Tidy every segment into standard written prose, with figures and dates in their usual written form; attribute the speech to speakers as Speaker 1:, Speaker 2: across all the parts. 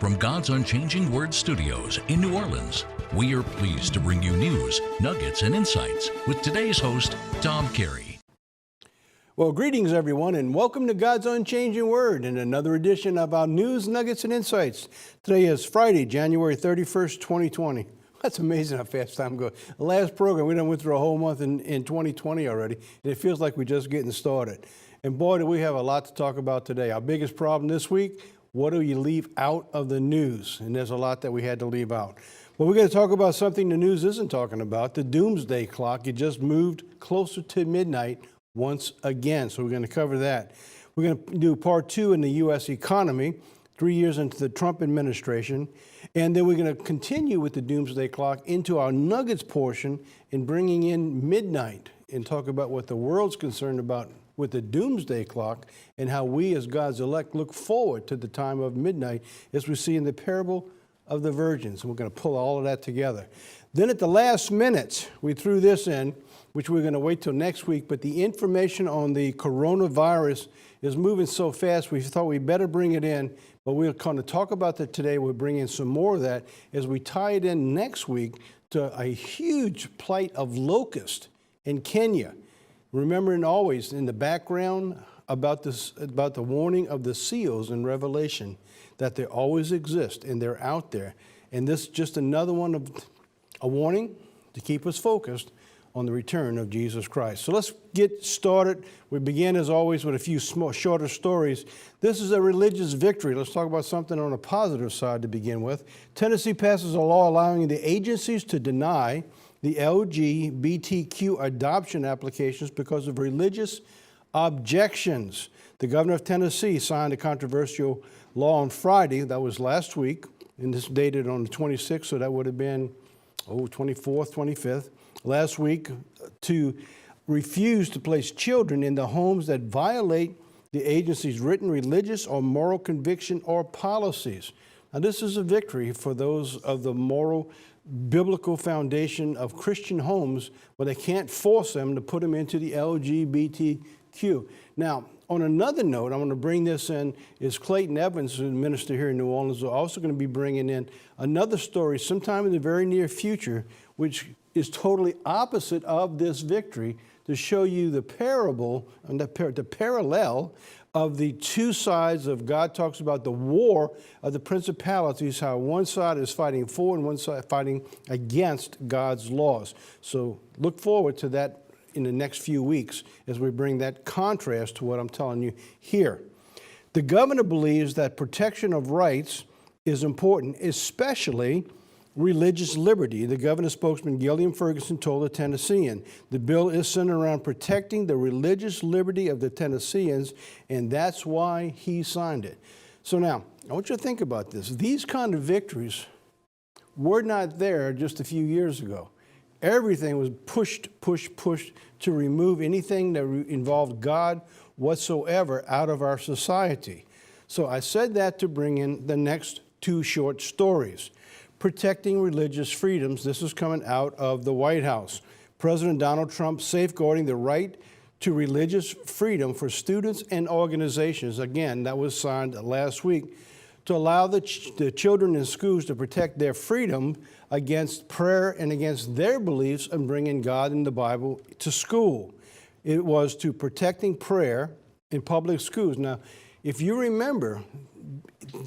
Speaker 1: from God's Unchanging Word Studios in New Orleans, we are pleased to bring you news, nuggets, and insights with today's host, Tom Carey.
Speaker 2: Well, greetings, everyone, and welcome to God's Unchanging Word and another edition of our news, nuggets, and insights. Today is Friday, January 31st, 2020. That's amazing how fast time goes. The last program, we done went through a whole month in 2020 already, and it feels like we're just getting started. And boy, do we have a lot to talk about today. Our biggest problem this week, what do you leave out of the news? And there's a lot that we had to leave out. But we're going to talk about something the news isn't talking about, the doomsday clock. It just moved closer to midnight once again, so we're going to cover that. We're going to do part two in the U.S. economy, 3 years into the Trump administration, and then we're going to continue with the doomsday clock into our nuggets portion and bringing in midnight and talk about what the world's concerned about with the doomsday clock and how we as God's elect look forward to the time of midnight as we see in the parable of the virgins. And we're going to pull all of that together. Then at the last minute, we threw this in, which we're going to wait till next week, but the information on the coronavirus is moving so fast, we thought we better bring it in, but we're going to talk about that today. We'll bring in some more of that as we tie it in next week to a huge plight of locust in Kenya. Remembering always in the background about the warning of the seals in Revelation, that they always exist and they're out there. And this is just another one of a warning to keep us focused on the return of Jesus Christ. So let's get started. We begin, as always, with a few shorter stories. This is a religious victory. Let's talk about something on a positive side to begin with. Tennessee passes a law allowing the agencies to deny the LGBTQ adoption applications because of religious objections. The governor of Tennessee signed a controversial law on Friday, that was last week, and this dated on the 26th, so that would have been, 24th, 25th, last week, to refuse to place children in the homes that violate the agency's written religious or moral conviction or policies. Now, this is a victory for those of the moral biblical foundation of Christian homes where they can't force them to put them into the LGBTQ. Now, on another note, I want to bring this in, is Clayton Evans, who's a minister here in New Orleans, is also going to be bringing in another story sometime in the very near future, which is totally opposite of this victory, to show you the parable and the parallel of the two sides of God talks about the war of the principalities, how one side is fighting for and one side fighting against God's laws. So look forward to that in the next few weeks as we bring that contrast to what I'm telling you here. The governor believes that protection of rights is important, especially religious liberty. The governor's spokesman, Gilliam Ferguson, told the Tennessean, the bill is centered around protecting the religious liberty of the Tennesseans, and that's why he signed it. So now, I want you to think about this. These kind of victories were not there just a few years ago. Everything was pushed to remove anything that involved God whatsoever out of our society. So I said that to bring in the next two short stories. Protecting religious freedoms. This is coming out of the White House. President Donald Trump safeguarding the right to religious freedom for students and organizations. Again, that was signed last week to allow the children in schools to protect their freedom against prayer and against their beliefs and bringing God and the Bible to school. It was to protecting prayer in public schools. Now, if you remember,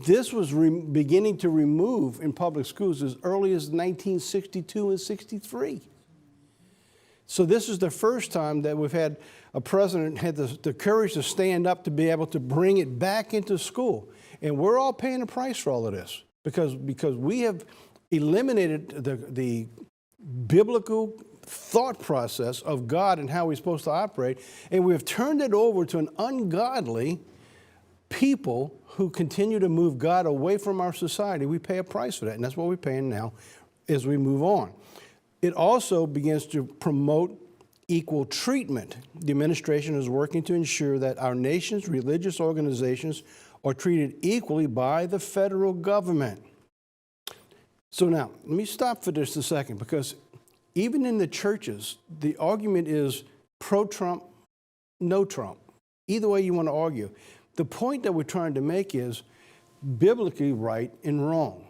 Speaker 2: this was beginning to remove in public schools as early as 1962 and 63. So this is the first time that we've had a president had the courage to stand up to be able to bring it back into school. And we're all paying a price for all of this because we have eliminated the biblical thought process of God and how we're supposed to operate, and we have turned it over to an ungodly people who continue to move God away from our society. We pay a price for that, and that's what we're paying now as we move on. It also begins to promote equal treatment. The administration is working to ensure that our nation's religious organizations are treated equally by the federal government. So now, let me stop for just a second, because even in the churches, the argument is pro-Trump, no Trump. Either way you want to argue. The point that we're trying to make is biblically right and wrong.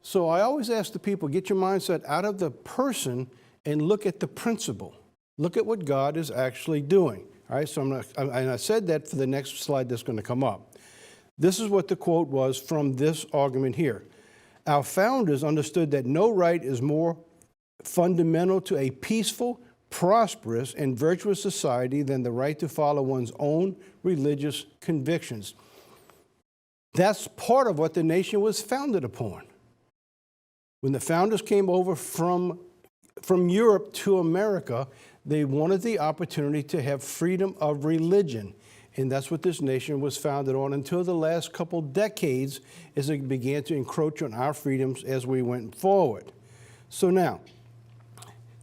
Speaker 2: So I always ask the people, get your mindset out of the person and look at the principle. Look at what God is actually doing. All right, so and I said that for the next slide that's going to come up. This is what the quote was from this argument here. Our founders understood that no right is more fundamental to a peaceful, prosperous, and virtuous society than the right to follow one's own religious convictions. That's part of what the nation was founded upon. When the founders came over from Europe to America, they wanted the opportunity to have freedom of religion. And that's what this nation was founded on until the last couple decades as it began to encroach on our freedoms as we went forward. So now,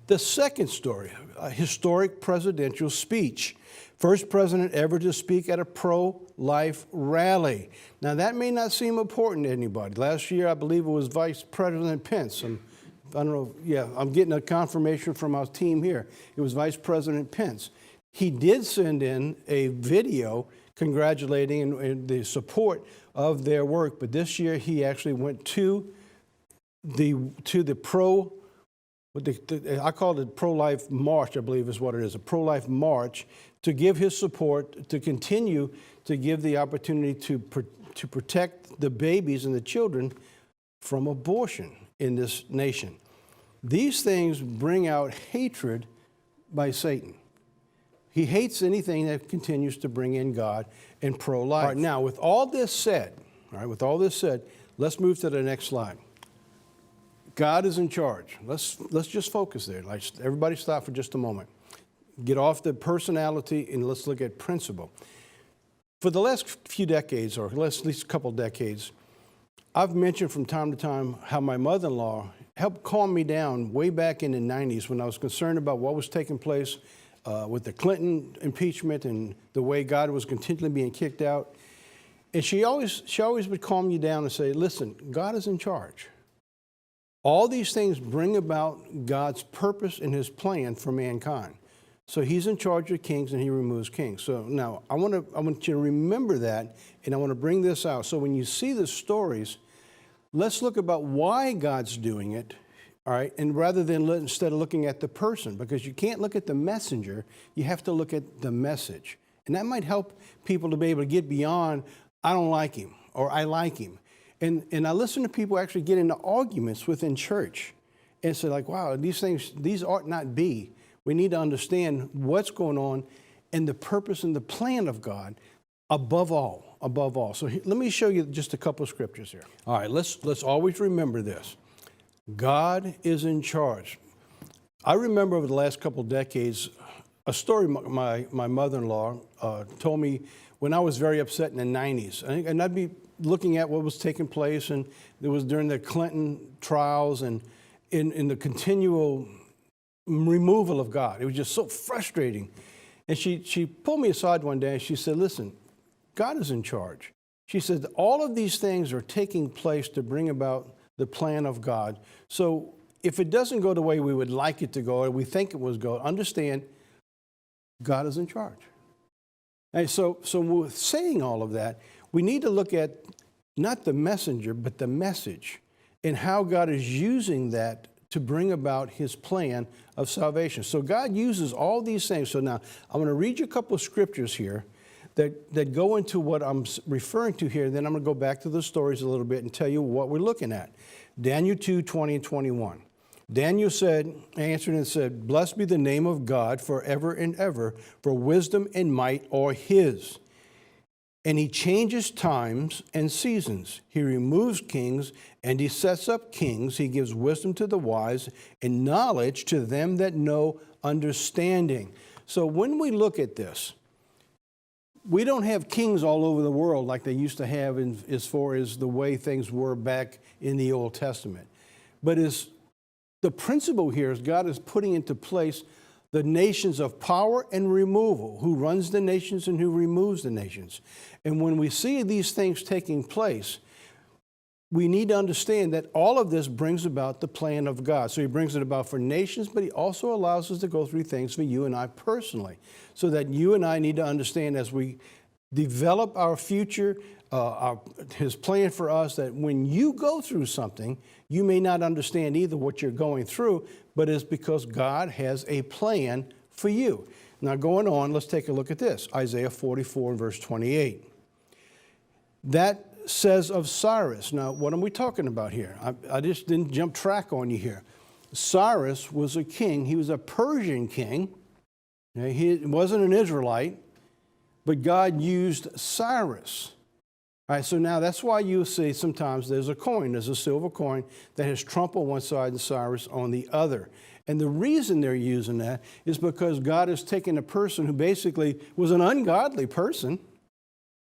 Speaker 2: the second story, a historic presidential speech. First president ever to speak at a pro-life rally. Now, that may not seem important to anybody. Last year, I believe it was Vice President Pence. I don't know, I'm getting a confirmation from our team here. It was Vice President Pence. He did send in a video congratulating and the support of their work, but this year he actually went to the I call it pro-life march, I believe is what it is, a pro-life march, to give his support, to continue to give the opportunity to protect the babies and the children from abortion in this nation. These things bring out hatred by Satan. He hates anything that continues to bring in God and pro-life. All right, now, with all this said, let's move to the next slide. God is in charge. Let's just focus there. Everybody stop for just a moment. Get off the personality and let's look at principle. For the last few decades, or at least a couple decades, I've mentioned from time to time how my mother-in-law helped calm me down way back in the 90s when I was concerned about what was taking place with the Clinton impeachment and the way God was continually being kicked out. And she always would calm you down and say, listen, God is in charge. All these things bring about God's purpose and his plan for mankind. So he's in charge of kings and he removes kings. So now I want you to remember that, and I want to bring this out. So when you see the stories, let's look about why God's doing it, all right? And rather than instead of looking at the person, because you can't look at the messenger, you have to look at the message. And that might help people to be able to get beyond, I don't like him, or I like him. And I listen to people actually get into arguments within church and say like, wow, these ought not be. We need to understand what's going on and the purpose and the plan of God above all. So let me show you just a couple of scriptures here. All right, let's always remember this. God is in charge. I remember over the last couple of decades, a story my mother-in-law told me when I was very upset in the 90s. And I'd be looking at what was taking place, and it was during the Clinton trials and in the continual removal of God. It was just so frustrating. And she pulled me aside one day and she said, listen, God is in charge. She said, all of these things are taking place to bring about the plan of God. So if it doesn't go the way we would like it to go, or we think it was going, understand, God is in charge. And so with saying all of that, we need to look at not the messenger, but the message and how God is using that to bring about his plan of salvation. So God uses all these things. So now I'm going to read you a couple of scriptures here that go into what I'm referring to here. Then I'm going to go back to the stories a little bit and tell you what we're looking at. Daniel 2, 20 and 21. Daniel answered and said, blessed be the name of God forever and ever, for wisdom and might are his. And he changes times and seasons. He removes kings and he sets up kings. He gives wisdom to the wise and knowledge to them that know understanding. So when we look at this, we don't have kings all over the world like they used to have as far as the way things were back in the Old Testament. But the principle here is God is putting into place the nations of power and removal, who runs the nations and who removes the nations. And when we see these things taking place, we need to understand that all of this brings about the plan of God. So he brings it about for nations, but he also allows us to go through things for you and I personally, so that you and I need to understand as we develop our future, his plan for us, that when you go through something, you may not understand either what you're going through, but it's because God has a plan for you. Now, going on, let's take a look at this. Isaiah 44 and verse 28. That says of Cyrus. Now, what are we talking about here? I just didn't jump track on you here. Cyrus was a king. He was a Persian king. He wasn't an Israelite, but God used Cyrus. All right, so now that's why you see sometimes there's a silver coin that has Trump on one side and Cyrus on the other. And the reason they're using that is because God has taken a person who basically was an ungodly person.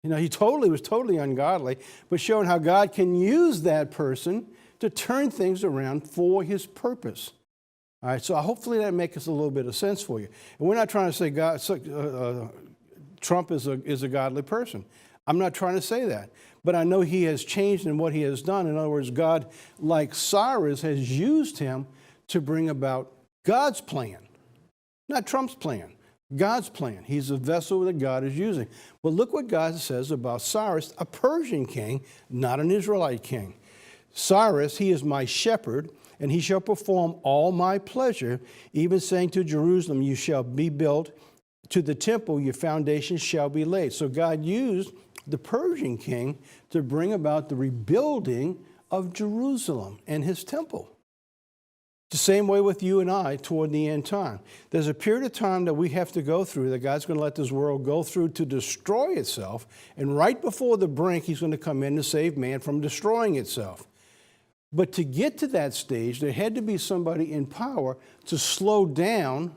Speaker 2: He was totally ungodly, but showing how God can use that person to turn things around for his purpose. All right, so hopefully that makes a little bit of sense for you. And we're not trying to say Trump is a godly person. I'm not trying to say that. But I know he has changed in what he has done. In other words, God, like Cyrus, has used him to bring about God's plan, not Trump's plan, God's plan. He's a vessel that God is using. But look what God says about Cyrus, a Persian king, not an Israelite king. Cyrus, he is my shepherd, and he shall perform all my pleasure, even saying to Jerusalem, you shall be built, to the temple your foundations shall be laid. So God used the Persian king to bring about the rebuilding of Jerusalem and his temple. The same way with you and I toward the end time. There's a period of time that we have to go through, that God's going to let this world go through to destroy itself. And right before the brink, he's going to come in to save man from destroying itself. But to get to that stage, there had to be somebody in power to slow down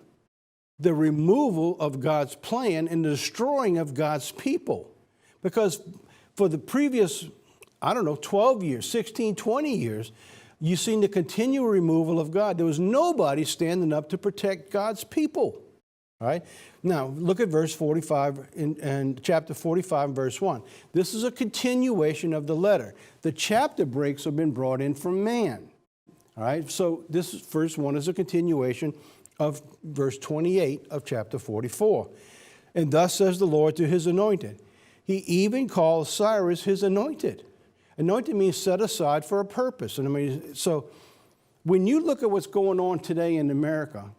Speaker 2: the removal of God's plan and the destroying of God's people. Because for the previous, 12 years, 16, 20 years, you've seen the continual removal of God. There was nobody standing up to protect God's people. All right? Now, look at verse 45 in chapter 45, verse 1. This is a continuation of the letter. The chapter breaks have been brought in from man. All right? So this first one is a continuation of verse 28 of chapter 44. And thus says the Lord to his anointed. He even calls Cyrus his anointed. Anointed means set aside for a purpose. And so when you look at what's going on today in America,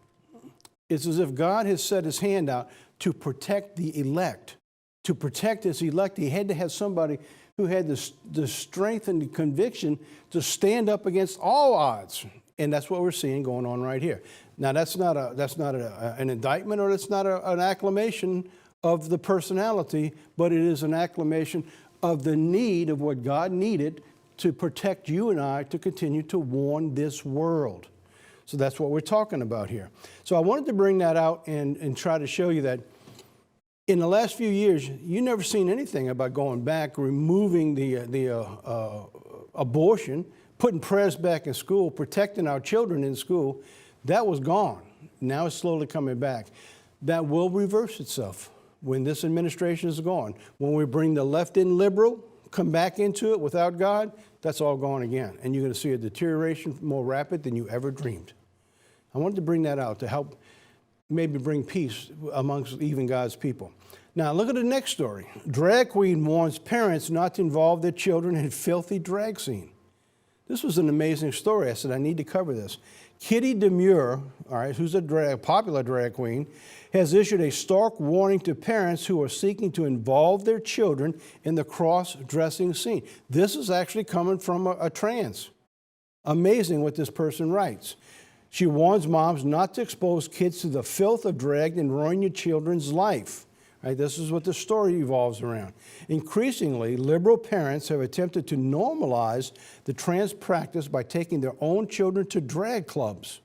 Speaker 2: it's as if God has set his hand out to protect the elect. To protect his elect, he had to have somebody who had the strength and the conviction to stand up against all odds. And that's what we're seeing going on right here. Now, that's not an indictment, or it's not an acclamation of the personality, but it is an acclamation of the need of what God needed to protect you and I to continue to warn this world. So that's what we're talking about here. So I wanted to bring that out and try to show you that in the last few years, you never seen anything about going back, removing the abortion, putting prayers back in school, protecting our children in school. That was gone. Now it's slowly coming back. That will reverse itself when this administration is gone. When we bring the left in liberal, come back into it without God, that's all gone again. And you're going to see a deterioration more rapid than you ever dreamed. I wanted to bring that out to help maybe bring peace amongst even God's people. Now, look at the next story. Drag queen warns parents not to involve their children in filthy drag scene. This was an amazing story. I said, I need to cover this. Kitty Demure, all right, who's a popular drag queen, has issued a stark warning to parents who are seeking to involve their children in the cross-dressing scene. This is actually coming from a trans. Amazing what this person writes. She warns moms not to expose kids to the filth of drag and ruin your children's life. Right, this is what the story evolves around. Increasingly, liberal parents have attempted to normalize the trans practice by taking their own children to drag clubs.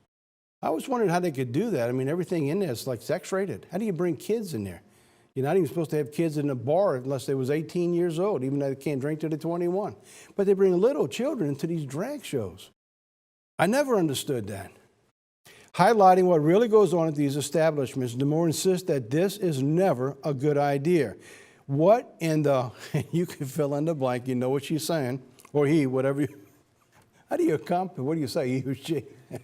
Speaker 2: I always wondered how they could do that. I mean, everything in there is like sex-rated. How do you bring kids in there? You're not even supposed to have kids in a bar unless they was 18 years old, even though they can't drink till they're 21. But they bring little children into these drag shows. I never understood that. Highlighting what really goes on at these establishments, Demore insists that this is never a good idea. What in the, you can fill in the blank, you know what she's saying, or he, whatever you, how do you accomplish, what do you say, he or she? You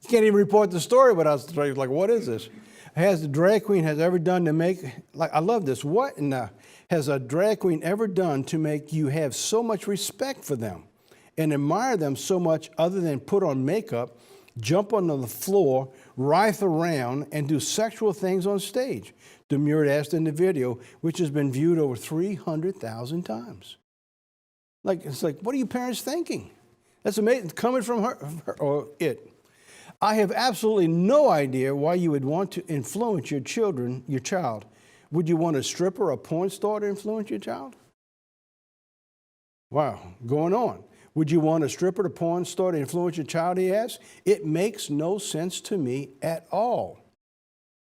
Speaker 2: can't even report the story without like, what is this? has a drag queen has ever done to make, like, I love this. What in the, has a drag queen ever done to make you have so much respect for them and admire them so much other than put on makeup, jump onto the floor, writhe around, and do sexual things on stage? Demure asked in the video, which has been viewed over 300,000 times. Like, it's like, what are you parents thinking? That's amazing, coming from her or it. I have absolutely no idea why you would want to influence your child. Would you want a stripper or a porn star to influence your child? Wow, going on. Would you want a stripper or porn star to influence your child, he asked? It makes no sense to me at all.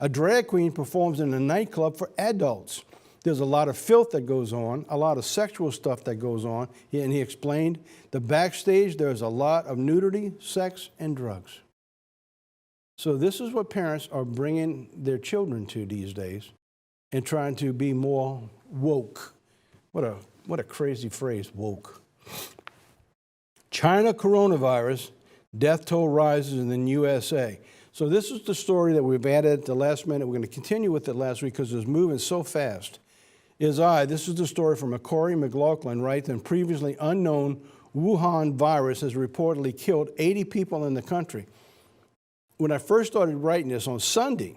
Speaker 2: A drag queen performs in a nightclub for adults. There's a lot of filth that goes on, a lot of sexual stuff that goes on. And he explained the backstage, there's a lot of nudity, sex, and drugs. So this is what parents are bringing their children to these days and trying to be more woke. What a crazy phrase, woke. China coronavirus, death toll rises in the USA. So this is the story that we've added at the last minute. We're going to continue with it last week because it's moving so fast. This is the story from Corey McLaughlin, right? The previously unknown Wuhan virus has reportedly killed 80 people in the country. When I first started writing this on Sunday,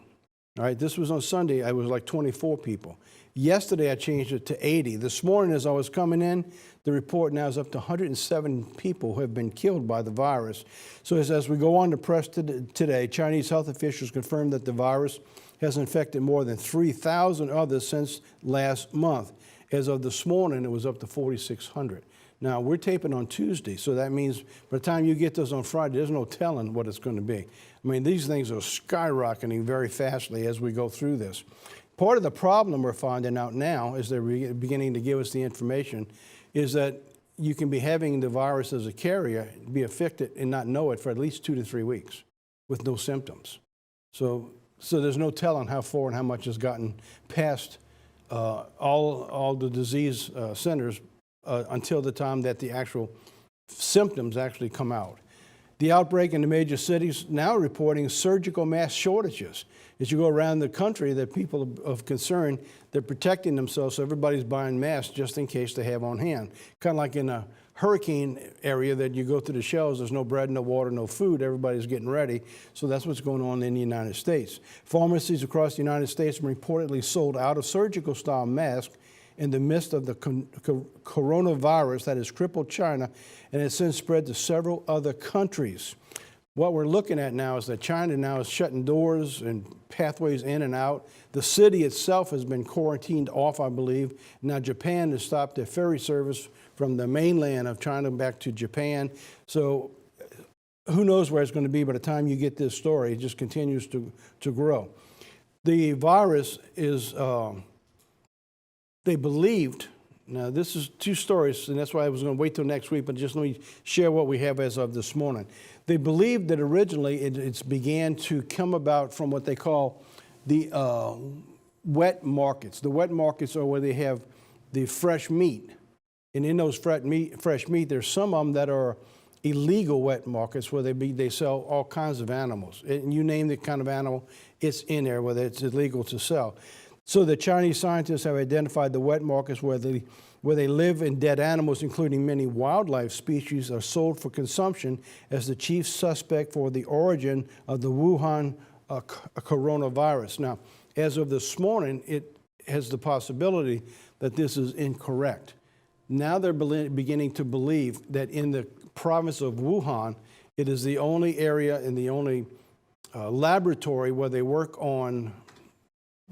Speaker 2: all right, this was on Sunday, I was like 24 people. Yesterday, I changed it to 80. This morning, as I was coming in, the report now is up to 107 people who have been killed by the virus. So as we go on to press today, Chinese health officials confirmed that the virus has infected more than 3,000 others since last month. As of this morning, it was up to 4,600. Now, we're taping on Tuesday, so that means by the time you get this on Friday, there's no telling what it's going to be. I mean, these things are skyrocketing very fastly as we go through this. Part of the problem we're finding out now, as they're beginning to give us the information, is that you can be having the virus as a carrier, be affected and not know it for at least 2 to 3 weeks with no symptoms. So there's no telling how far and how much has gotten past all the disease centers until the time that the actual symptoms actually come out. The outbreak in the major cities now reporting surgical mask shortages. As you go around the country, that people of concern, they're protecting themselves, so everybody's buying masks just in case they have on hand. Kind of like in a hurricane area that you go to the shelves, there's no bread, no water, no food, everybody's getting ready. So that's what's going on in the United States. Pharmacies across the United States reportedly sold out of surgical style masks in the midst of the coronavirus that has crippled China and has since spread to several other countries. What we're looking at now is that China now is shutting doors and pathways in and out. The city itself has been quarantined off, I believe. Now Japan has stopped their ferry service from the mainland of China back to Japan. So who knows where it's going to be by the time you get this story. It just continues to grow. The virus is, they believed, now this is 2 stories, and that's why I was going to wait till next week, but just let me share what we have as of this morning. They believed that originally it began to come about from what they call the wet markets. The wet markets are where they have the fresh meat. And in those fresh meat, there's some of them that are illegal wet markets where they sell all kinds of animals. And you name the kind of animal, it's in there, whether it's illegal to sell. So the Chinese scientists have identified the wet markets where they live in dead animals, including many wildlife species, are sold for consumption as the chief suspect for the origin of the Wuhan coronavirus. Now, as of this morning, it has the possibility that this is incorrect. Now they're beginning to believe that in the province of Wuhan, it is the only area and the only laboratory where they work on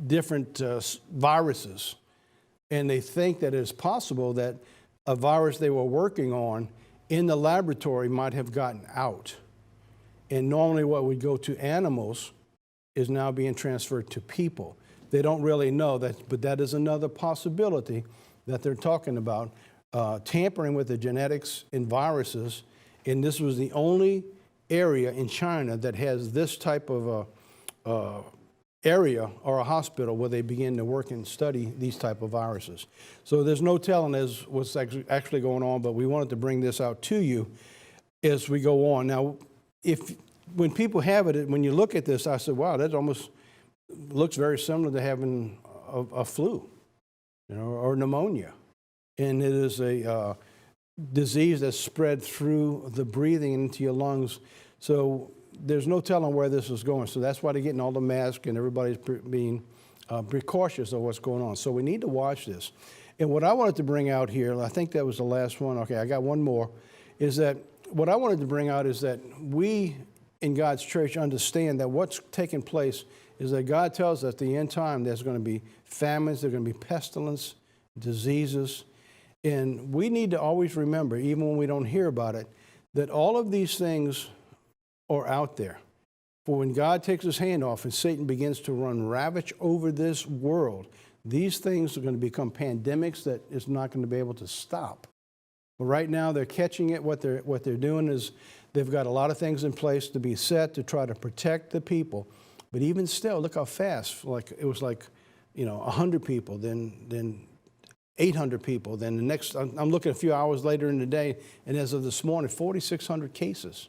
Speaker 2: different viruses. And they think that it's possible that a virus they were working on in the laboratory might have gotten out. And normally what would go to animals is now being transferred to people. They don't really know that, but that is another possibility that they're talking about, tampering with the genetics in viruses. And this was the only area in China that has this type of area or a hospital where they begin to work and study these type of viruses. So there's no telling as what's actually going on, but we wanted to bring this out to you as we go on. Now, when people have it, when you look at this, I said, wow, that's almost looks very similar to having a flu, or pneumonia. And it is a disease that's spread through the breathing into your lungs. So there's no telling where this is going. So that's why they're getting all the masks and everybody's being precautious of what's going on. So we need to watch this. And what I wanted to bring out here, I think that was the last one. Okay, I got one more, is that what I wanted to bring out is that we in God's church understand that what's taking place is that God tells us at the end time there's going to be famines, there's going to be pestilence, diseases. And we need to always remember, even when we don't hear about it, that all of these things are out there. For when God takes his hand off and Satan begins to run ravage over this world, these things are going to become pandemics that is not going to be able to stop. But right now they're catching it. What they're doing is they've got a lot of things in place to be set to try to protect the people. But even still, look how fast. It was 100 people, then 800 people. Then the next, I'm looking a few hours later in the day, and as of this morning, 4,600 cases.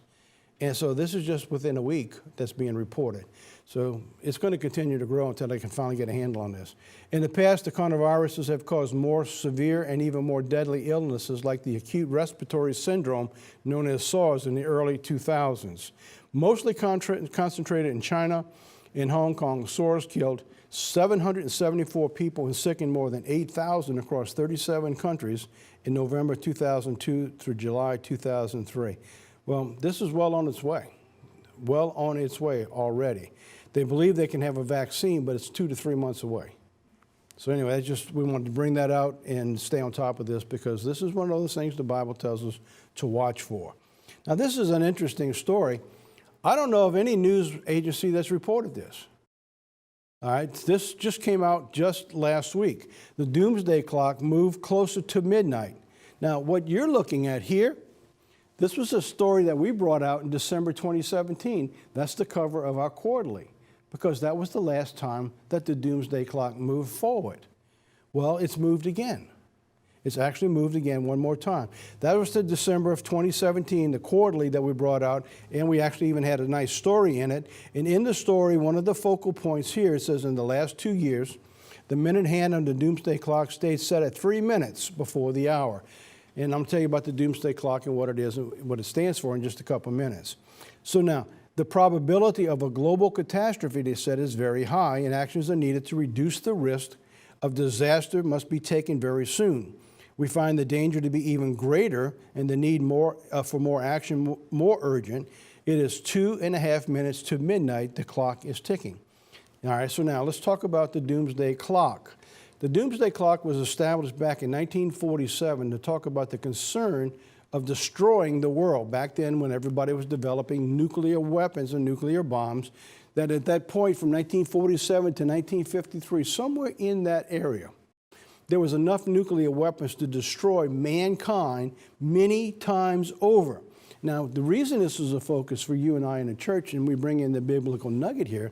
Speaker 2: And so this is just within a week that's being reported. So it's going to continue to grow until they can finally get a handle on this. In the past, the coronaviruses have caused more severe and even more deadly illnesses like the acute respiratory syndrome known as SARS in the early 2000s. Mostly concentrated in China and Hong Kong, SARS killed 774 people and sickened more than 8,000 across 37 countries in November 2002 through July 2003. Well, this is well on its way already. They believe they can have a vaccine, but it's 2 to 3 months away. So anyway, we wanted to bring that out and stay on top of this because this is one of those things the Bible tells us to watch for. Now, this is an interesting story. I don't know of any news agency that's reported this. All right, this just came out just last week. The doomsday clock moved closer to midnight. Now, what you're looking at here, this was a story that we brought out in December 2017. That's the cover of our quarterly, because that was the last time that the doomsday clock moved forward. Well, it's moved again. It's actually moved again one more time. That was the December of 2017, the quarterly that we brought out, and we actually even had a nice story in it. And in the story, one of the focal points here, it says in the last 2 years, the minute hand on the doomsday clock stayed set at 3 minutes before the hour. And I'm going to tell you about the doomsday clock and what it is and what it stands for in just a couple minutes. So now, the probability of a global catastrophe, they said, is very high, and actions are needed to reduce the risk of disaster must be taken very soon. We find the danger to be even greater and the need for more action more urgent. It is 2.5 minutes to midnight. The clock is ticking. All right, so now let's talk about the doomsday clock. The doomsday clock was established back in 1947 to talk about the concern of destroying the world. Back then, when everybody was developing nuclear weapons and nuclear bombs, that at that point from 1947 to 1953, somewhere in that area, there was enough nuclear weapons to destroy mankind many times over. Now, the reason this is a focus for you and I in the church, and we bring in the biblical nugget here,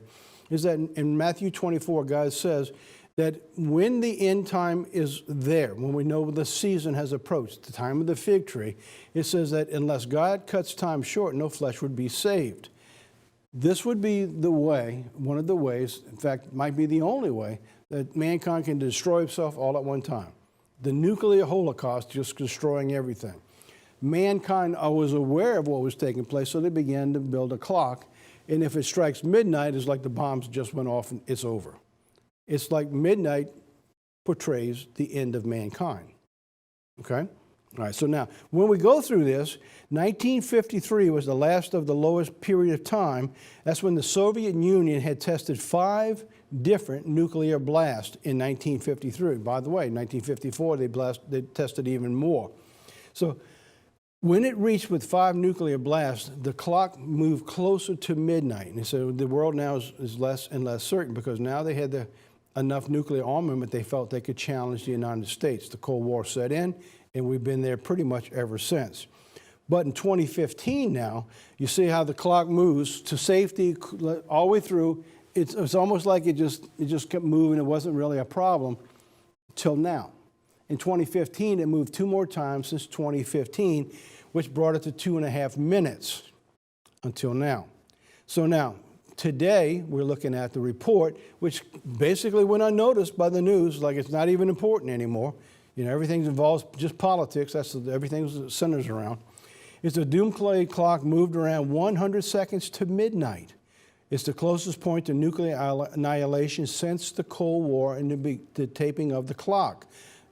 Speaker 2: is that in Matthew 24, God says that when the end time is there, when we know the season has approached, the time of the fig tree, it says that unless God cuts time short, no flesh would be saved. This would be the way, one of the ways, in fact, might be the only way, that mankind can destroy itself all at one time. The nuclear holocaust just destroying everything. Mankind was aware of what was taking place, so they began to build a clock. And if it strikes midnight, it's like the bombs just went off and it's over. It's like midnight portrays the end of mankind. Okay? All right, so now, when we go through this, 1953 was the last of the lowest period of time. That's when the Soviet Union had tested 5 different nuclear blasts in 1953. By the way, in 1954, they tested even more. So when it reached with 5 nuclear blasts, the clock moved closer to midnight. And so the world now is less and less certain because now they had enough nuclear armament they felt they could challenge the United States. The Cold War set in, and we've been there pretty much ever since. But in 2015 now, you see how the clock moves to safety all the way through. It's almost like it just kept moving. It wasn't really a problem till now. In 2015, it moved 2 more times since 2015, which brought it to 2.5 minutes until now. So now, Today, we're looking at the report, which basically went unnoticed by the news, like it's not even important anymore. You know, everything involves just politics. That's everything centers around. It's the doomsday clock moved around 100 seconds to midnight. It's the closest point to nuclear annihilation since the Cold War and the taping of the clock.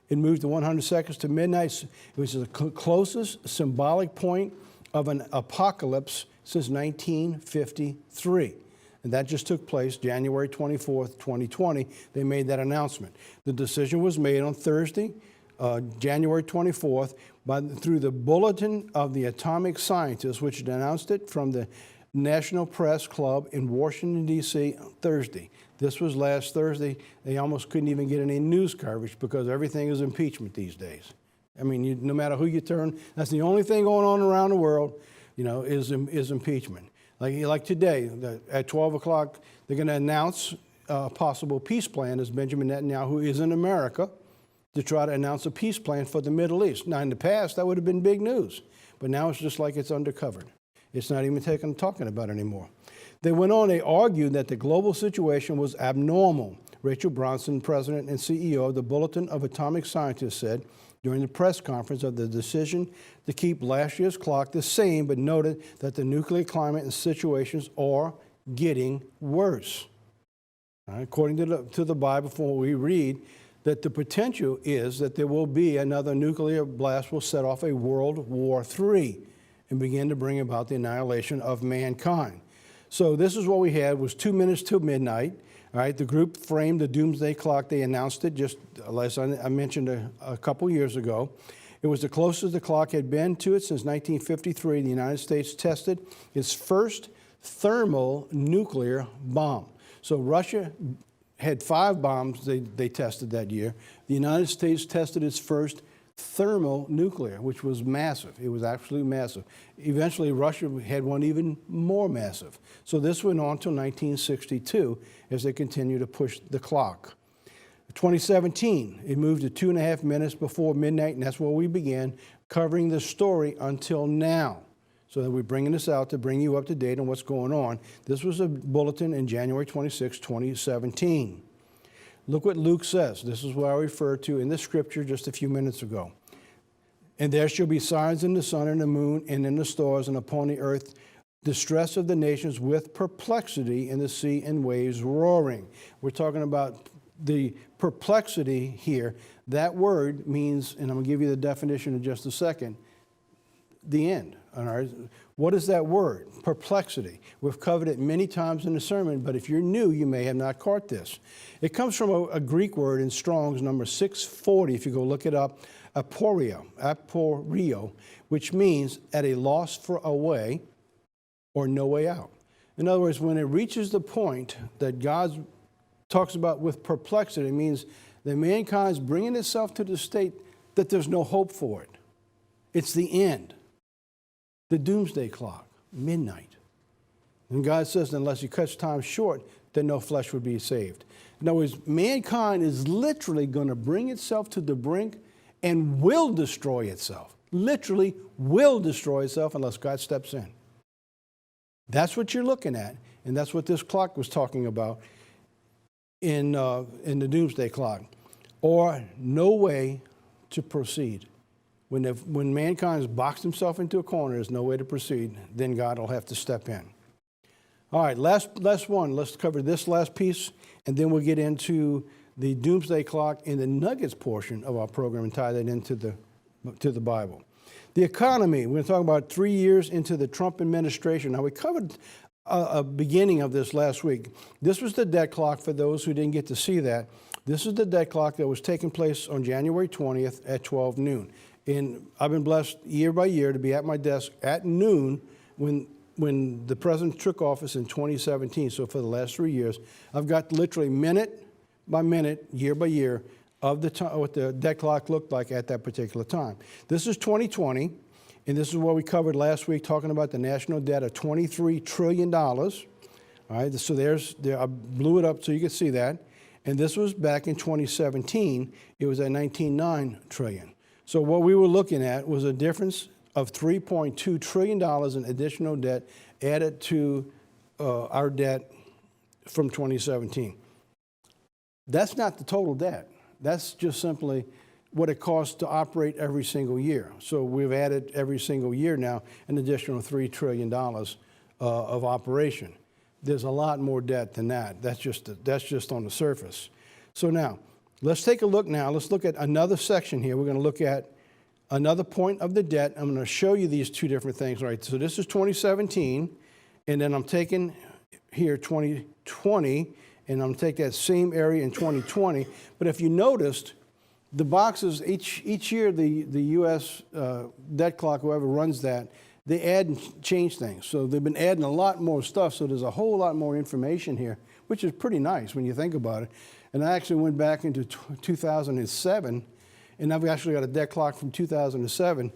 Speaker 2: It moved to 100 seconds to midnight. It was the closest symbolic point of an apocalypse since 1953. And that just took place January 24th, 2020. They made that announcement. The decision was made on Thursday, January 24th, through the Bulletin of the Atomic Scientists, which announced it from the National Press Club in Washington, D.C. Thursday. This was last Thursday. They almost couldn't even get any news coverage because everything is impeachment these days. I mean, no matter who you turn, that's the only thing going on around the world, you know, is impeachment. Like today, at 12 o'clock, they're going to announce a possible peace plan as Benjamin Netanyahu is in America to try to announce a peace plan for the Middle East. Now, in the past, that would have been big news, but now it's just like it's undercovered. It's not even talking about it anymore. They went on, they argued that the global situation was abnormal. Rachel Bronson, president and CEO of the Bulletin of Atomic Scientists, said during the press conference of the decision to keep last year's clock the same, but noted that the nuclear climate and situations are getting worse. According to the Bible, from what we read, that the potential is that there will be another nuclear blast will set off a World War III and begin to bring about the annihilation of mankind. So this is what we had, was 2 minutes till midnight. All right, the group framed the doomsday clock. They announced it just, as I mentioned a couple years ago. It was the closest the clock had been to it since 1953. The United States tested its first thermal nuclear bomb. So Russia had 5 bombs they tested that year. The United States tested its first thermal nuclear, which was massive. It was absolutely massive. Eventually, Russia had one even more massive. So this went on until 1962 as they continued to push the clock. 2017, it moved to 2.5 minutes before midnight, and that's where we began covering the story until now. So that we're bringing this out to bring you up to date on what's going on. This was a bulletin in January 26, 2017. Look what Luke says. This is what I referred to in the scripture just a few minutes ago. And there shall be signs in the sun and the moon and in the stars and upon the earth, distress of the nations with perplexity in the sea and waves roaring. We're talking about the perplexity here. That word means, and I'm going to give you the definition in just a second, the end. All right. What is that word? Perplexity. We've covered it many times in the sermon, but if you're new, you may have not caught this. It comes from a Greek word in Strong's number 640, if you go look it up, aporio, which means at a loss for a way or no way out. In other words, when it reaches the point that God talks about with perplexity, it means that mankind is bringing itself to the state that there's no hope for it. It's the end. The doomsday clock, midnight. And God says, unless you cut time short, then no flesh would be saved. In other words, mankind is literally going to bring itself to the brink and will destroy itself. Literally will destroy itself unless God steps in. That's what you're looking at, and that's what this clock was talking about in the doomsday clock. Or no way to proceed. When mankind has boxed himself into a corner, there's no way to proceed, then God will have to step in. All right, last one. Let's cover this last piece, and then we'll get into the doomsday clock in the nuggets portion of our program and tie that into the Bible. The economy, we're going to talk about 3 years into the Trump administration. Now, we covered a beginning of this last week. This was the debt clock for those who didn't get to see that. This is the debt clock that was taking place on January 20th at 12 noon. And I've been blessed year by year to be at my desk at noon when the president took office in 2017. So for the last 3 years, I've got literally minute by minute, year by year, of the time, what the debt clock looked like at that particular time. This is 2020, and this is what we covered last week, talking about the national debt of $23 trillion. All right, so I blew it up so you could see that. And this was back in 2017. It was at $19.9 trillion. So what we were looking at was a difference of $3.2 trillion in additional debt added to our debt from 2017. That's not the total debt. That's just simply what it costs to operate every single year. So we've added every single year now an additional $3 trillion of operation. There's a lot more debt than that. That's just on the surface. So now, let's take a look now. Let's look at another section here. We're going to look at another point of the debt. I'm going to show you these two different things, right? So this is 2017, and then I'm taking here 2020, and I'm taking that same area in 2020. But if you noticed, the boxes, each year the U.S. Debt clock, whoever runs that, they add and change things. So they've been adding a lot more stuff, so there's a whole lot more information here, which is pretty nice when you think about it. And I actually went back into 2007, and I've actually got a debt clock from 2007,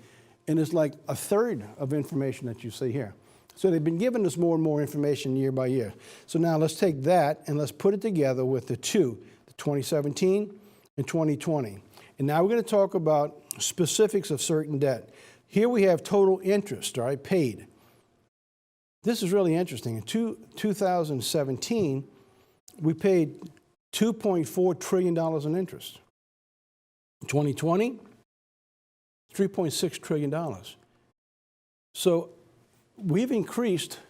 Speaker 2: and it's like a third of information that you see here. So they've been giving us more and more information year by year. So now let's take that and let's put it together with the 2017 and 2020. And now we're going to talk about specifics of certain debt. Here we have total interest, all right, paid. This is really interesting. In 2017, we paid $2.4 trillion in interest. In 2020, $3.6 trillion. So we've increased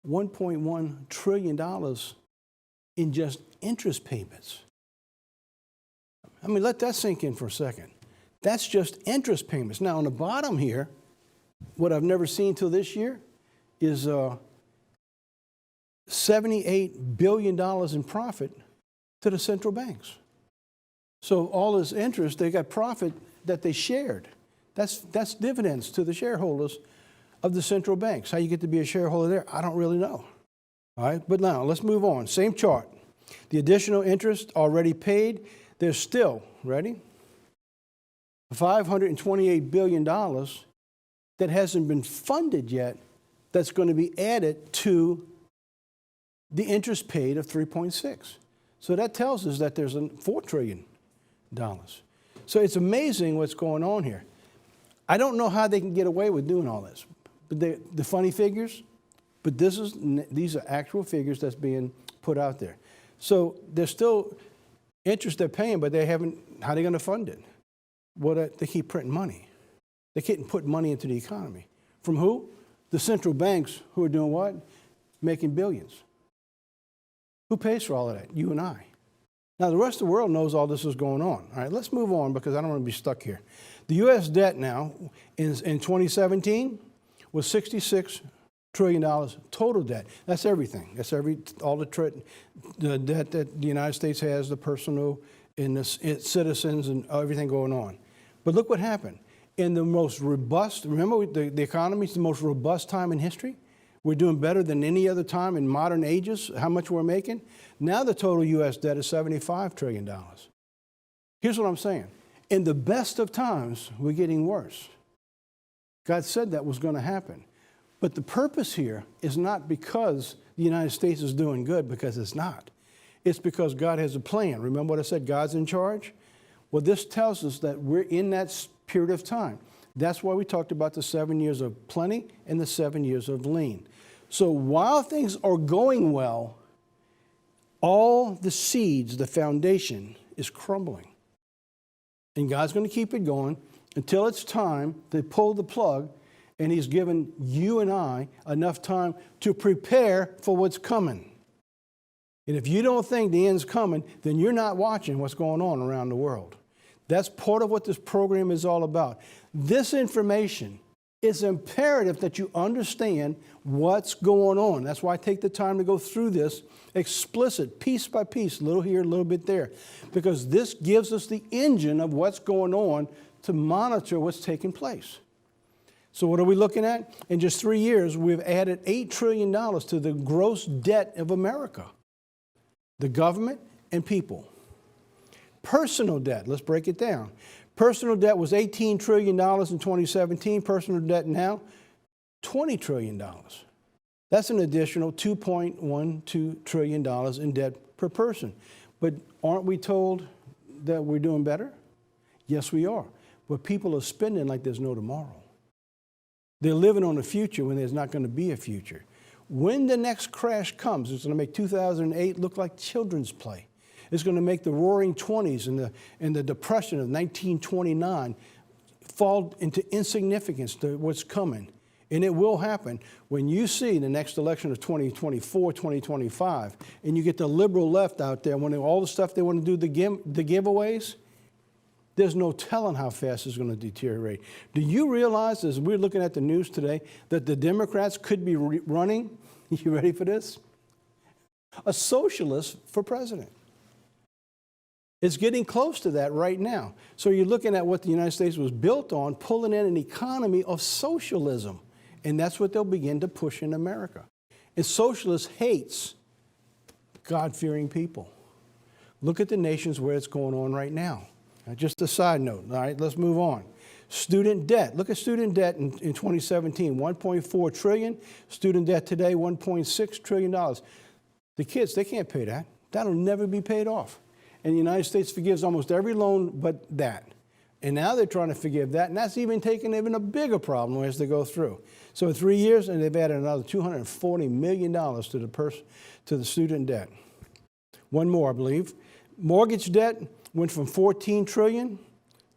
Speaker 2: $1.1 trillion in just interest payments. I mean, let that sink in for a second. That's just interest payments. Now, on the bottom here, what I've never seen till this year is $78 billion in profit to the central banks. So all this interest, they got profit that they shared. That's dividends to the shareholders of the central banks. How you get to be a shareholder there, I don't really know. All right, but now let's move on. Same chart. The additional interest already paid, there's still, ready? $528 billion that hasn't been funded yet that's going to be added to the interest paid of 3.6. So that tells us that there's $4 trillion. So it's amazing what's going on here. I don't know how they can get away with doing all this. But the funny figures, but these are actual figures that's being put out there. So there's still interest they're paying, but they haven't, how are they going to fund it? Well, they keep printing money. They keep putting money into the economy. From who? The central banks, who are doing what? Making billions. Who pays for all of that? You and I. Now, the rest of the world knows all this is going on. All right, let's move on because I don't want to be stuck here. The U.S. debt now in 2017 was $66 trillion total debt. That's everything. That's all the debt that the United States has, the personal and the citizens and everything going on. But look what happened. In the most robust, remember the economy is the most robust time in history? We're doing better than any other time in modern ages, how much we're making. Now the total U.S. debt is $75 trillion. Here's what I'm saying. In the best of times, we're getting worse. God said that was going to happen. But the purpose here is not because the United States is doing good, because it's not. It's because God has a plan. Remember what I said, God's in charge? Well, this tells us that we're in that period of time. That's why we talked about the 7 years of plenty and the 7 years of lean. So while things are going well, all the seeds, the foundation is crumbling. And God's going to keep it going until it's time to pull the plug, and He's given you and I enough time to prepare for what's coming. And if you don't think the end's coming, then you're not watching what's going on around the world. That's part of what this program is all about. This information is imperative that you understand what's going on. That's why I take the time to go through this explicit, piece by piece, a little here, a little bit there, because this gives us the engine of what's going on to monitor what's taking place. So what are we looking at? In just 3 years, we've added $8 trillion to the gross debt of America, the government and people. Personal debt, let's break it down. Personal debt was $18 trillion in 2017. Personal debt now, $20 trillion. That's an additional $2.12 trillion in debt per person. But aren't we told that we're doing better? Yes, we are. But people are spending like there's no tomorrow. They're living on a future when there's not going to be a future. when the next crash comes, it's going to make 2008 look like children's play. It's going to make the Roaring '20s and the Depression of 1929 fall into insignificance to what's coming. And it will happen when you see the next election of 2024, 2025, and you get the liberal left out there, when all the stuff they want to do, the giveaways, there's no telling how fast it's going to deteriorate. Do you realize, as we're looking at the news today, that the Democrats could be running, you ready for this? A socialist for president. It's getting close to that right now. So you're looking at what the United States was built on, pulling in an economy of socialism. And that's what they'll begin to push in America. And socialist hates God-fearing people. Look at the nations where it's going on right now. Now, just a side note, all right, let's move on. Student debt. Look at student debt in 2017, $1.4 trillion. Student debt today, $1.6 trillion. The kids, they can't pay that. That'll never be paid off. And the United States forgives almost every loan but that. And now they're trying to forgive that, and that's even taking even a bigger problem as they go through. So in 3 years, and they've added another $240 million to the student debt. One more, I believe. Mortgage debt went from $14 trillion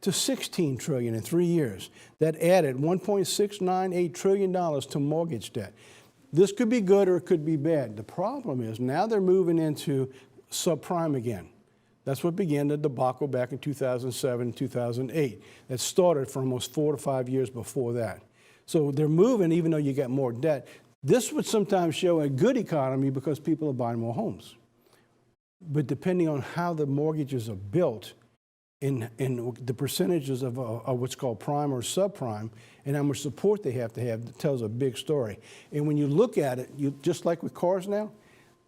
Speaker 2: to $16 trillion in 3 years. That added $1.698 trillion to mortgage debt. This could be good or it could be bad. The problem is now they're moving into subprime again. That's what began the debacle back in 2007, 2008. That started for almost 4 to 5 years before that. So they're moving even though you get more debt. This would sometimes show a good economy because people are buying more homes. But depending on how the mortgages are built and the percentages of what's called prime or subprime and how much support they have it tells a big story. And when you look at it, just like with cars now,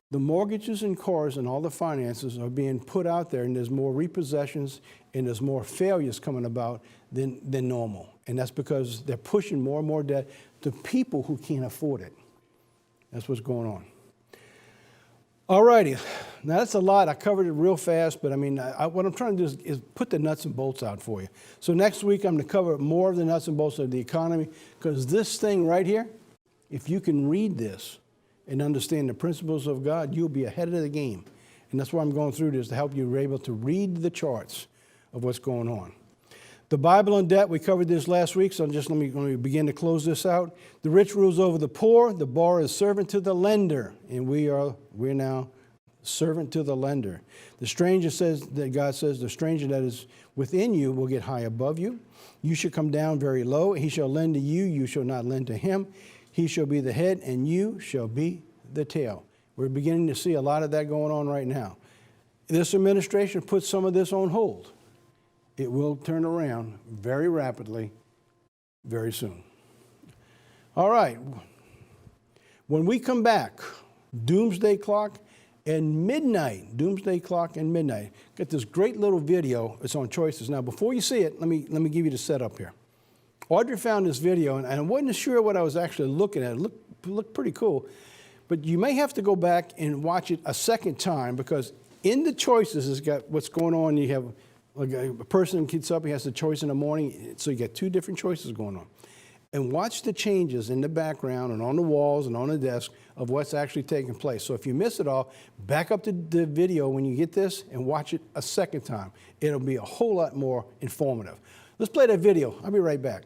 Speaker 2: the mortgages and cars and all the finances are being put out there, and there's more repossessions and there's more failures coming about than normal. And that's because they're pushing more and more debt to people who can't afford it. That's what's going on. All righty. Now, that's a lot. I covered it real fast, but I mean, what I'm trying to do is put the nuts and bolts out for you. So next week, I'm going to cover more of the nuts and bolts of the economy, because this thing right here, if you can read this and understand the principles of God, you'll be ahead of the game. And that's why I'm going through this, to help you be able to read the charts of what's going on. The Bible and debt, we covered this last week, so let me begin to close this out. The rich rules over the poor, the borrower is servant to the lender, and we're now servant to the lender. The stranger says, that God says, the stranger that is within you will get high above you. You shall come down very low. He shall lend to you, you shall not lend to him. He shall be the head, and you shall be the tail. We're beginning to see a lot of that going on right now. This administration puts some of this on hold. It will turn around very rapidly, very soon. All right. When we come back, doomsday clock and midnight. Doomsday clock and midnight. Got this great little video. It's on Choices. Now, before you see it, let me give you the setup here. Audrey found this video, and I wasn't sure what I was actually looking at. It looked pretty cool. But you may have to go back and watch it a second time, because in the Choices, it's got what's going on. You have like a person gets up, he has a choice in the morning, so you get two different choices going on. And watch the changes in the background and on the walls and on the desk of what's actually taking place. So if you miss it all, back up to the video when you get this and watch it a second time. It'll be a whole lot more informative. Let's play that video. I'll be right back.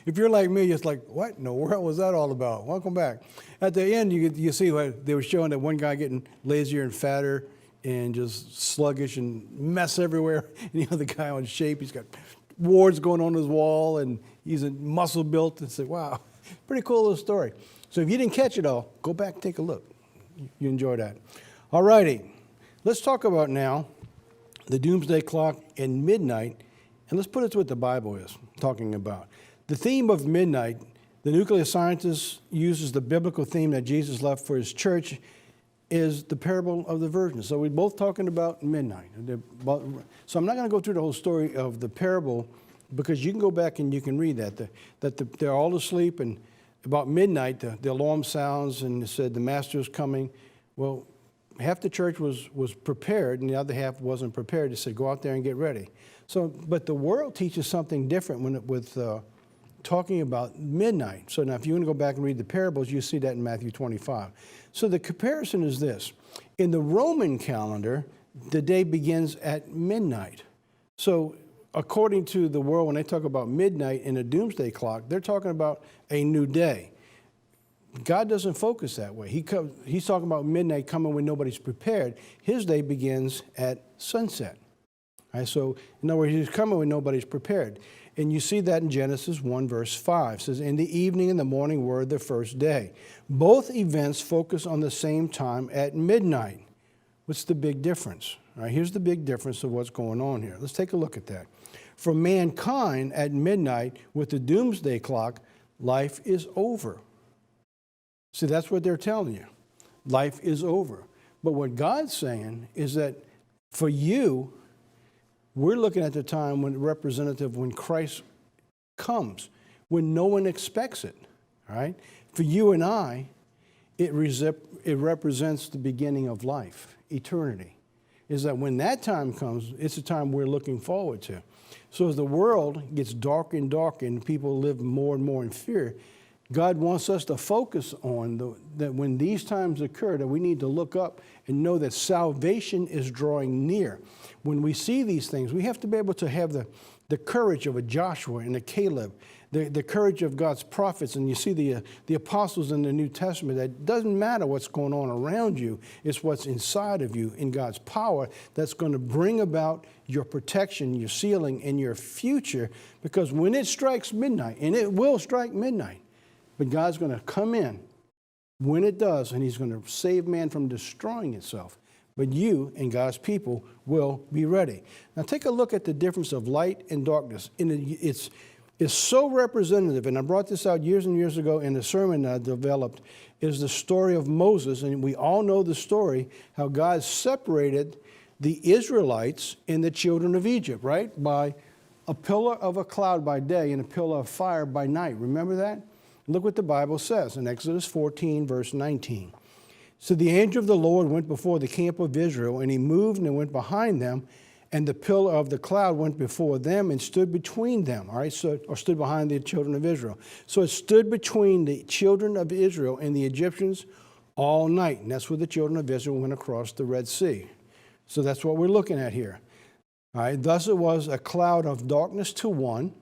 Speaker 2: If you're like me, it's like, what in the world was that all about? Welcome back. At the end, you see what they were showing, that one guy getting lazier and fatter and just sluggish and mess everywhere. And the other guy on shape, he's got warts going on his wall and he's a muscle built. And say, wow, pretty cool little story. So if you didn't catch it all, go back and take a look. You enjoy that. All righty, let's talk about now the doomsday clock and midnight. And let's put it to what the Bible is talking about. The theme of midnight, the nuclear scientist uses the biblical theme that Jesus left for his church, is the parable of the virgin. So we're both talking about midnight. So I'm not going to go through the whole story of the parable, because you can go back and you can read that. They're all asleep, and about midnight the alarm sounds and it said the master is coming. Well, half the church was prepared and the other half wasn't prepared. They said, go out there and get ready. So, but the world teaches something different with talking about midnight. So now if you want to go back and read the parables, you see that in Matthew 25. So the comparison is this. In the Roman calendar, the day begins at midnight. So according to the world, when they talk about midnight in a doomsday clock, they're talking about a new day. God doesn't focus that way. He's talking about midnight coming when nobody's prepared. His day begins at sunset. All right, so in other words, he's coming when nobody's prepared. And you see that in Genesis 1, verse 5. It says, in the evening and the morning were the first day. Both events focus on the same time at midnight. What's the big difference? All right, here's the big difference of what's going on here. Let's take a look at that. For mankind at midnight with the doomsday clock, life is over. See, that's what they're telling you. Life is over. But what God's saying is that for you, we're looking at the time when Christ comes, when no one expects it, all right? For you and I, it represents the beginning of life, eternity. Is that when that time comes, it's a time we're looking forward to. So as the world gets darker and darker and people live more and more in fear, God wants us to focus on that when these times occur, that we need to look up and know that salvation is drawing near. When we see these things, we have to be able to have the courage of a Joshua and a Caleb, the courage of God's prophets. And you see the apostles in the New Testament, that it doesn't matter what's going on around you, it's what's inside of you in God's power that's going to bring about your protection, your sealing, and your future. Because when it strikes midnight, and it will strike midnight, but God's going to come in when it does, and he's going to save man from destroying itself. But you and God's people will be ready. Now take a look at the difference of light and darkness. It's so representative, and I brought this out years and years ago in a sermon that I developed, is the story of Moses. And we all know the story, how God separated the Israelites and the children of Egypt, right? By a pillar of a cloud by day and a pillar of fire by night. Remember that? Look what the Bible says in Exodus 14, verse 19. So the angel of the Lord went before the camp of Israel, and he moved and went behind them, and the pillar of the cloud went before them and stood between them, all right, or stood behind the children of Israel. So it stood between the children of Israel and the Egyptians all night, and that's where the children of Israel went across the Red Sea. So that's what we're looking at here. All right, thus it was a cloud of darkness to one,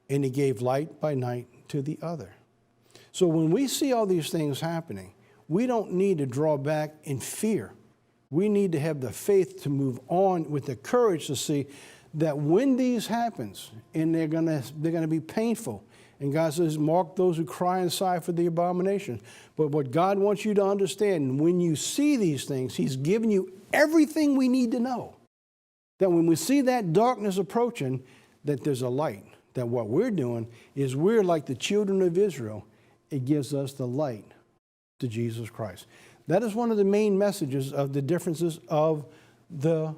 Speaker 2: and he gave light by night to the other. So when we see all these things happening, we don't need to draw back in fear. We need to have the faith to move on with the courage to see that when these happens, and they're gonna be painful, and God says, mark those who cry and sigh for the abomination. But what God wants you to understand, when you see these things, he's given you everything we need to know. That when we see that darkness approaching, that there's a light. That what we're doing is we're like the children of Israel. It gives us the light to Jesus Christ. That is one of the main messages of the differences of the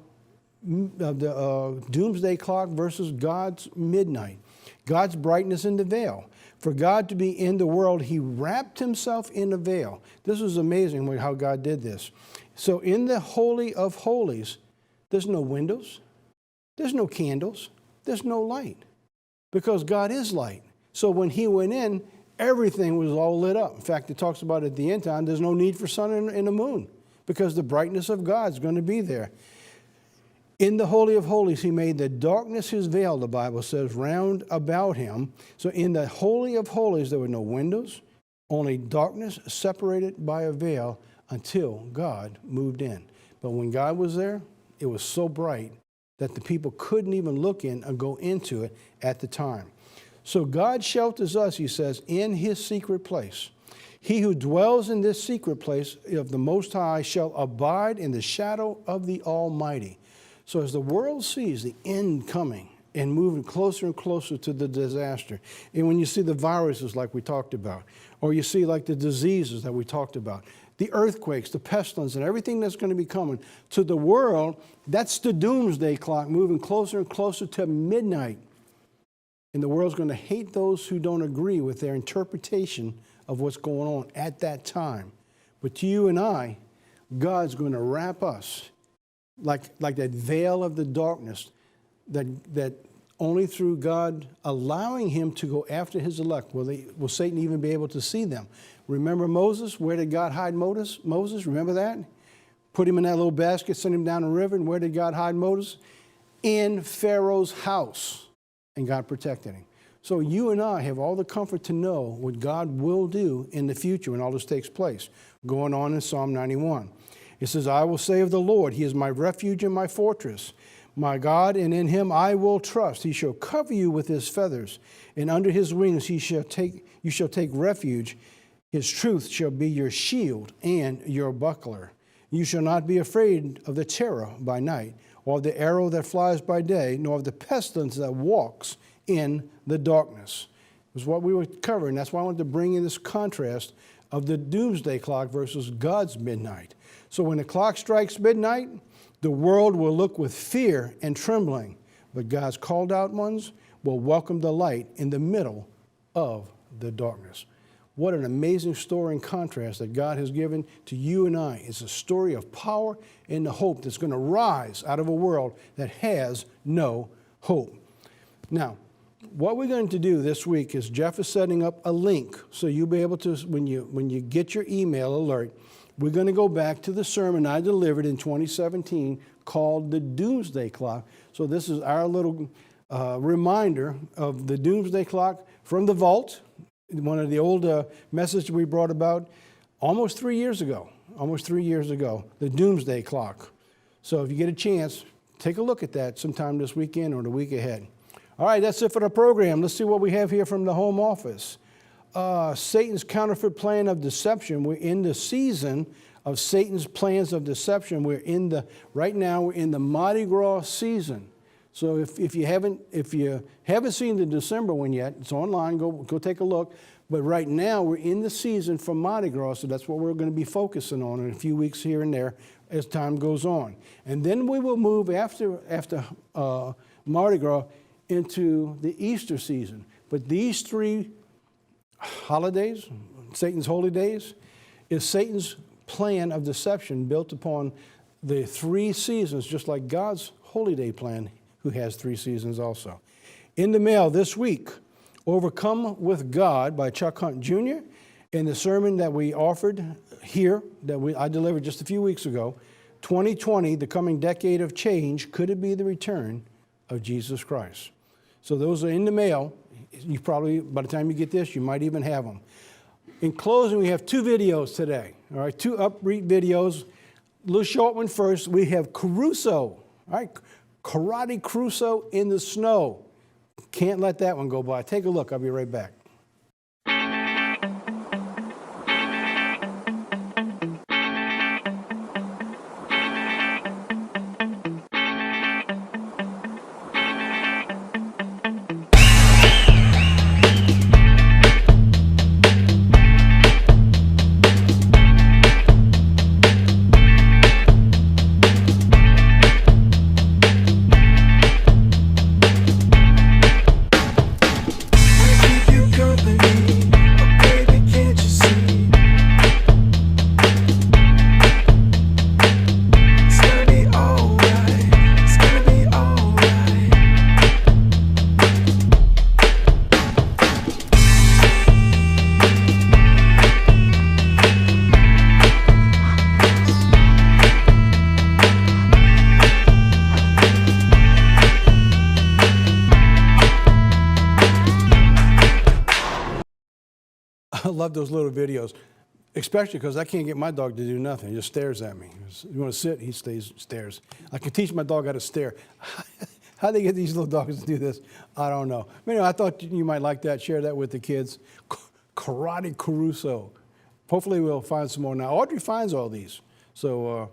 Speaker 2: doomsday clock versus God's midnight. God's brightness in the veil. For God to be in the world, he wrapped himself in a veil. This is amazing how God did this. So in the Holy of Holies, there's no windows, there's no candles, there's no light, because God is light. So when he went in, everything was all lit up. In fact, it talks about at the end time, there's no need for sun and the moon, because the brightness of God is going to be there. In the Holy of Holies, he made the darkness his veil, the Bible says, round about him. So in the Holy of Holies, there were no windows, only darkness separated by a veil until God moved in. But when God was there, it was so bright that the people couldn't even look in or go into it at the time. So God shelters us, he says, in his secret place. He who dwells in this secret place of the Most High shall abide in the shadow of the Almighty. So as the world sees the end coming and moving closer and closer to the disaster, and when you see the viruses like we talked about, or you see like the diseases that we talked about, the earthquakes, the pestilence, and everything that's going to be coming to the world, that's the doomsday clock moving closer and closer to midnight. And the world's going to hate those who don't agree with their interpretation of what's going on at that time. But to you and I, God's going to wrap us like that veil of the darkness that only through God allowing him to go after his elect will Satan even be able to see them. Remember Moses? Where did God hide Moses? Remember that? Put him in that little basket, sent him down the river. And where did God hide Moses? In Pharaoh's house. And God protected him. So you and I have all the comfort to know what God will do in the future when all this takes place. Going on in Psalm 91. It says, I will say of the Lord, he is my refuge and my fortress, my God, and in him I will trust. He shall cover you with his feathers, and under his wings you shall take refuge. His truth shall be your shield and your buckler. You shall not be afraid of the terror by night, or of the arrow that flies by day, nor of the pestilence that walks in the darkness. It was what we were covering. That's why I wanted to bring in this contrast of the doomsday clock versus God's midnight. So when the clock strikes midnight, the world will look with fear and trembling, but God's called out ones will welcome the light in the middle of the darkness. What an amazing story and contrast that God has given to you and I. It's a story of power and the hope that's going to rise out of a world that has no hope. Now, what we're going to do this week is Jeff is setting up a link so you'll be able to, when you get your email alert, we're going to go back to the sermon I delivered in 2017 called The Doomsday Clock. So this is our little reminder of the Doomsday Clock from the vault, one of the old messages we brought about almost 3 years ago, the Doomsday Clock. So if you get a chance, take a look at that sometime this weekend or the week ahead. All right, that's it for the program. Let's see what we have here from the home office. Satan's counterfeit plan of deception. We're in the season of Satan's plans of deception. Right now we're in the Mardi Gras season. So if you haven't seen the December one yet, it's online. Go take a look. But right now we're in the season for Mardi Gras, so that's what we're going to be focusing on in a few weeks here and there as time goes on. And then we will move after Mardi Gras into the Easter season. But these three holidays, Satan's holy days, is Satan's plan of deception built upon the three seasons, just like God's holy day plan, who has three seasons also. In the mail this week, Overcome with God by Chuck Hunt Jr. in the sermon that we offered here, I delivered just a few weeks ago, 2020, the coming decade of change, could it be the return of Jesus Christ? So those are in the mail. You probably, by the time you get this, you might even have them. In closing, we have two videos today, all right, two upbeat videos. A little short one first. We have Caruso, all right, Karate Crusoe in the snow. Can't let that one go by. Take a look. I'll be right back. I love those little videos, especially because I can't get my dog to do nothing. He just stares at me. You want to sit, he stares. I can teach my dog how to stare. How they get these little dogs to do this, I don't know. But anyway, I thought you might like that, share that with the kids. Karate Caruso. Hopefully we'll find some more now. Audrey finds all these, so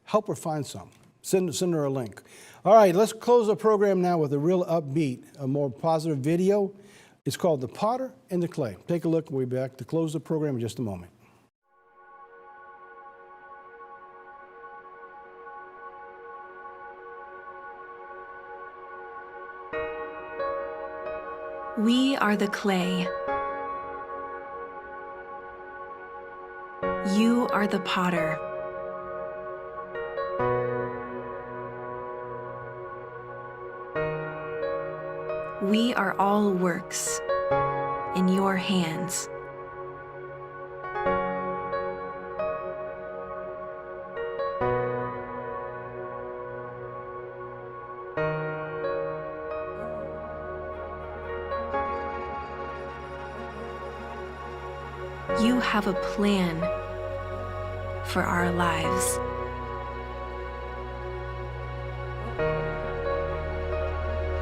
Speaker 2: help her find some. Send her a link. All right, let's close the program now with a real upbeat, a more positive video. It's called The Potter and the Clay. Take a look. We'll be back to close the program in just a moment.
Speaker 3: We are the clay. You are the potter. We are all works in your hands. You have a plan for our lives.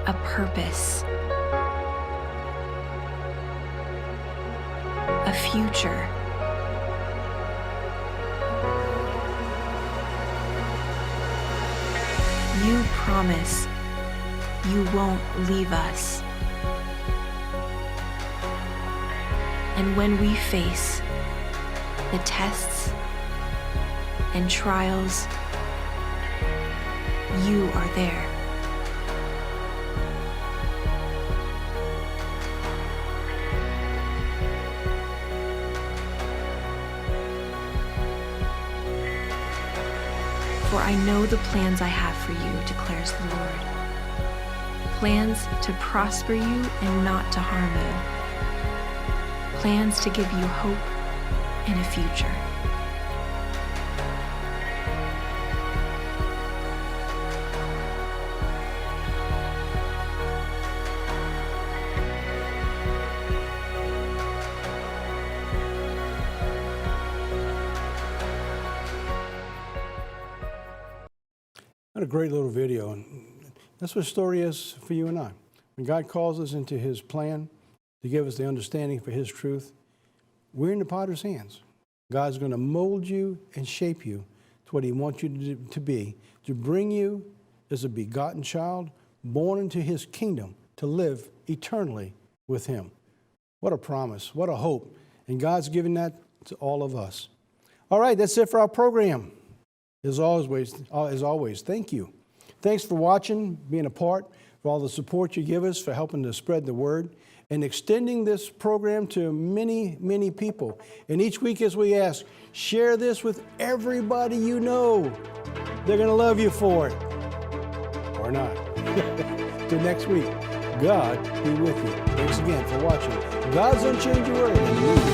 Speaker 3: A purpose. A future. You promise you won't leave us. And when we face the tests and trials, you are there. For I know the plans I have for you, declares the Lord. Plans to prosper you and not to harm you. Plans to give you hope and a future.
Speaker 2: What a great little video. And that's what the story is for you and I. When God calls us into his plan, to give us the understanding for His truth. We're in the potter's hands. God's going to mold you and shape you to what He wants you to be, to bring you as a begotten child, born into His kingdom, to live eternally with Him. What a promise, what a hope. And God's given that to all of us. All right, that's it for our program. As always, thank you. Thanks for watching, being a part, for all the support you give us, for helping to spread the word, and extending this program to many, many people. And each week as we ask, share this with everybody you know. They're going to love you for it. Or not. Till next week, God be with you. Thanks again for watching God's Unchanging Word.